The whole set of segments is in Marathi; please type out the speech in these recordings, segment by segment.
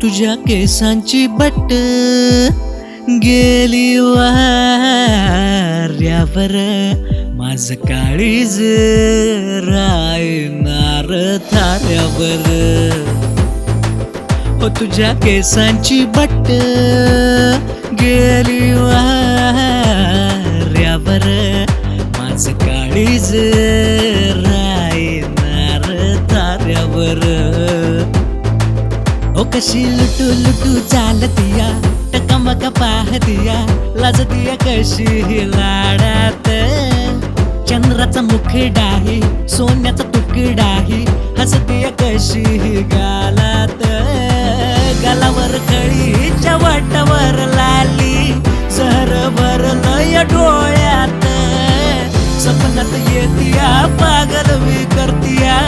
तुझ्या केसांची बट्ट गेली वाऱ्यावर, माझं काळीज रायनार थाऱ्यावर. हो तुझ्या केसांची बट्ट गेली वाऱ्यावर, माझं काळीज रायनार थाऱ्यावर. ओ कशी लुटू लुटू चालतिया, टकमका पाहतिया, लाजतिया कशी लाडात. चंद्राचा मुखडा आहे, सोन्याचा तुकडा आहे, हसतिया कशी गालात. गालावर कळीच्या वाटावर लाली, जहर भरलं या डोळ्यात. सपनात येतिया पागल मी करतिया,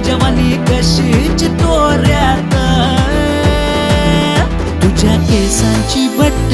जवानी कशीच तोऱ्यात. तुझ्या केसांची बट्ट